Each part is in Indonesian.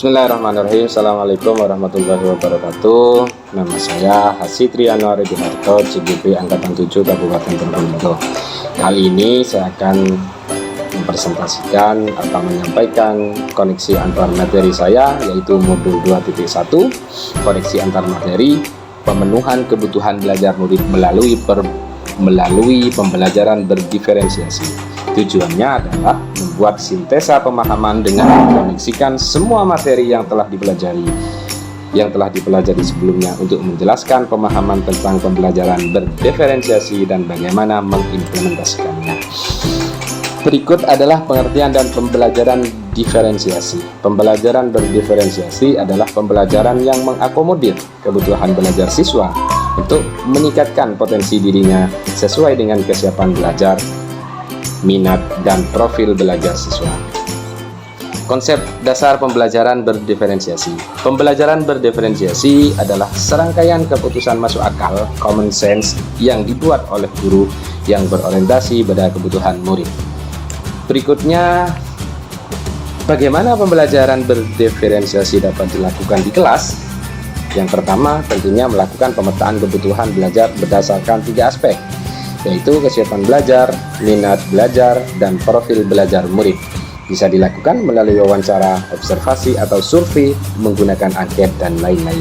Bismillahirrahmanirrahim. Assalamualaikum warahmatullahi wabarakatuh. Nama saya Hasitri Anwar Edinarto, CGP Angkatan 7 Kabupaten Probolinggo. Kali ini saya akan mempresentasikan atau menyampaikan koneksi antar materi saya, yaitu modul 2.1, koneksi antar materi, pemenuhan kebutuhan belajar murid melalui pembelajaran berdiferensiasi. Tujuannya adalah membuat sintesa pemahaman dengan mengkoneksikan semua materi yang telah dipelajari sebelumnya untuk menjelaskan pemahaman tentang pembelajaran berdiferensiasi dan bagaimana mengimplementasikannya. Berikut adalah pengertian dan pembelajaran diferensiasi. Pembelajaran berdiferensiasi adalah pembelajaran yang mengakomodir kebutuhan belajar siswa untuk meningkatkan potensi dirinya sesuai dengan kesiapan belajar, minat, dan profil belajar siswa. Konsep dasar pembelajaran berdiferensiasi. Pembelajaran berdiferensiasi adalah serangkaian keputusan masuk akal, common sense, yang dibuat oleh guru yang berorientasi pada kebutuhan murid. Berikutnya, bagaimana pembelajaran berdiferensiasi dapat dilakukan di kelas? Yang pertama, tentunya melakukan pemetaan kebutuhan belajar berdasarkan 3 aspek, yaitu kesiapan belajar, minat belajar, dan profil belajar murid. Bisa dilakukan melalui wawancara, observasi, atau survei, menggunakan angket, dan lain-lain.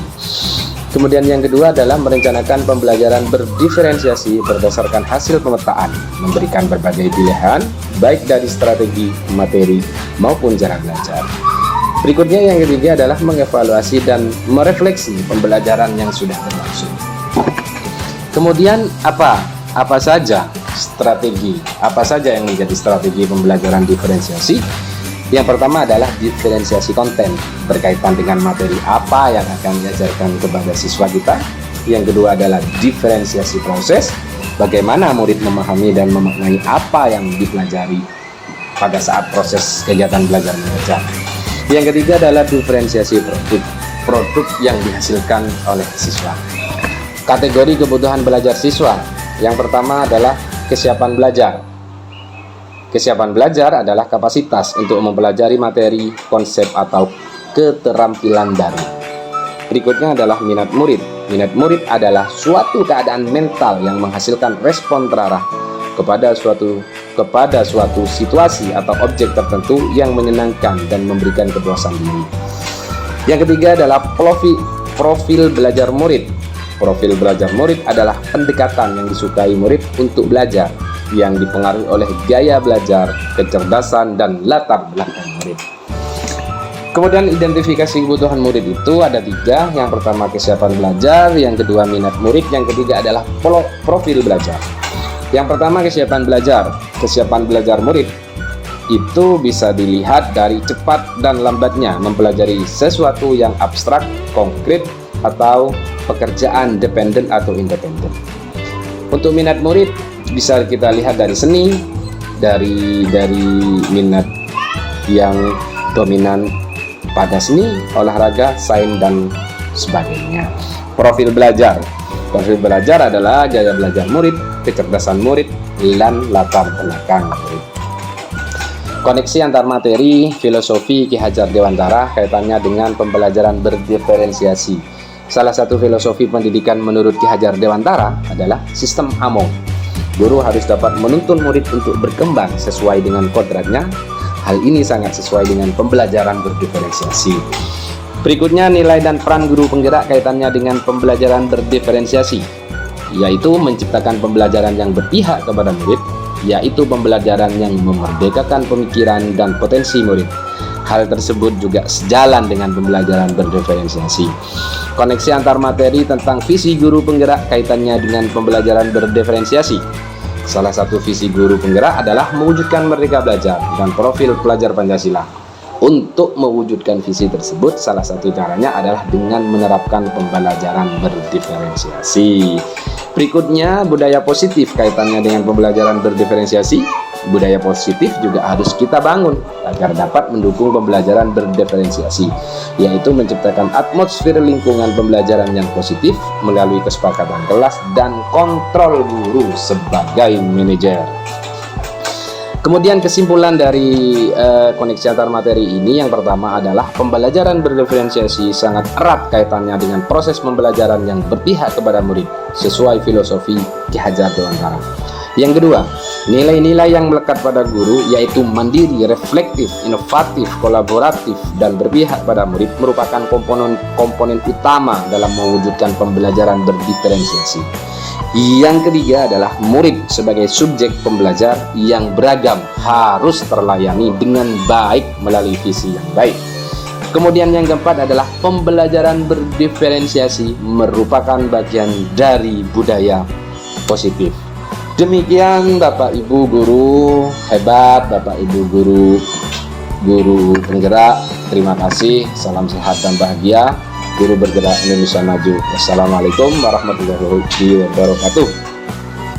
Kemudian yang kedua adalah merencanakan pembelajaran berdiferensiasi berdasarkan hasil pemetaan, memberikan berbagai pilihan, baik dari strategi, materi, maupun cara belajar. Berikutnya yang ketiga adalah mengevaluasi dan merefleksi pembelajaran yang sudah berlangsung. Kemudian apa saja strategi, apa saja yang menjadi strategi pembelajaran diferensiasi? Yang pertama adalah diferensiasi konten, berkaitan dengan materi apa yang akan diajarkan kepada siswa kita. Yang kedua adalah diferensiasi proses, bagaimana murid memahami dan memaknai apa yang dipelajari pada saat proses kegiatan belajar mengajar. Yang ketiga adalah diferensiasi produk yang dihasilkan oleh siswa. Kategori kebutuhan belajar siswa. Yang pertama adalah kesiapan belajar. Kesiapan belajar adalah kapasitas untuk mempelajari materi, konsep, atau keterampilan baru. Berikutnya adalah minat murid. Minat murid adalah suatu keadaan mental yang menghasilkan respon terarah kepada suatu situasi atau objek tertentu yang menyenangkan dan memberikan kepuasan diri. Yang ketiga adalah profil belajar murid. Profil belajar murid adalah pendekatan yang disukai murid untuk belajar, yang dipengaruhi oleh gaya belajar, kecerdasan, dan latar belakang murid. Kemudian identifikasi kebutuhan murid itu ada 3. Yang pertama kesiapan belajar, yang kedua minat murid, yang ketiga adalah profil belajar. Yang pertama kesiapan belajar. Kesiapan belajar murid itu bisa dilihat dari cepat dan lambatnya mempelajari sesuatu yang abstrak, konkret, atau pekerjaan dependen atau independen. Untuk minat murid bisa kita lihat dari seni, dari minat yang dominan pada seni, olahraga, sains, dan sebagainya. Profil belajar. Profil belajar adalah gaya belajar murid, kecerdasan murid, dan latar belakang murid. Koneksi antar materi, filosofi Ki Hajar Dewantara kaitannya dengan pembelajaran berdiferensiasi. Salah satu filosofi pendidikan menurut Ki Hajar Dewantara adalah sistem Amo. Guru harus dapat menuntun murid untuk berkembang sesuai dengan kodratnya. Hal ini sangat sesuai dengan pembelajaran berdiferensiasi. Berikutnya nilai dan peran guru penggerak kaitannya dengan pembelajaran berdiferensiasi, yaitu menciptakan pembelajaran yang berpihak kepada murid, yaitu pembelajaran yang memerdekakan pemikiran dan potensi murid. Hal tersebut juga sejalan dengan pembelajaran berdiferensiasi. Koneksi antar materi tentang visi guru penggerak kaitannya dengan pembelajaran berdiferensiasi. Salah satu visi guru penggerak adalah mewujudkan merdeka belajar dan profil pelajar Pancasila. Untuk mewujudkan visi tersebut, salah satu caranya adalah dengan menerapkan pembelajaran berdiferensiasi. Berikutnya, budaya positif kaitannya dengan pembelajaran berdiferensiasi. Budaya positif juga harus kita bangun agar dapat mendukung pembelajaran berdiferensiasi, yaitu menciptakan atmosfer lingkungan pembelajaran yang positif melalui kesepakatan kelas dan kontrol guru sebagai manajer. Kemudian kesimpulan dari koneksi antar materi ini yang pertama adalah pembelajaran berdiferensiasi sangat erat kaitannya dengan proses pembelajaran yang berpihak kepada murid sesuai filosofi Ki Hajar Dewantara. Yang kedua, nilai-nilai yang melekat pada guru yaitu mandiri, reflektif, inovatif, kolaboratif, dan berpihak pada murid merupakan komponen utama dalam mewujudkan pembelajaran berdiferensiasi. Yang ketiga adalah murid sebagai subjek pembelajar yang beragam harus terlayani dengan baik melalui visi yang baik. Kemudian yang keempat adalah pembelajaran berdiferensiasi merupakan bagian dari budaya positif. Demikian Bapak Ibu guru hebat, Bapak Ibu guru penggerak, terima kasih, salam sehat dan bahagia. Guru bergerak Indonesia Maju. Wassalamualaikum warahmatullahi wabarakatuh.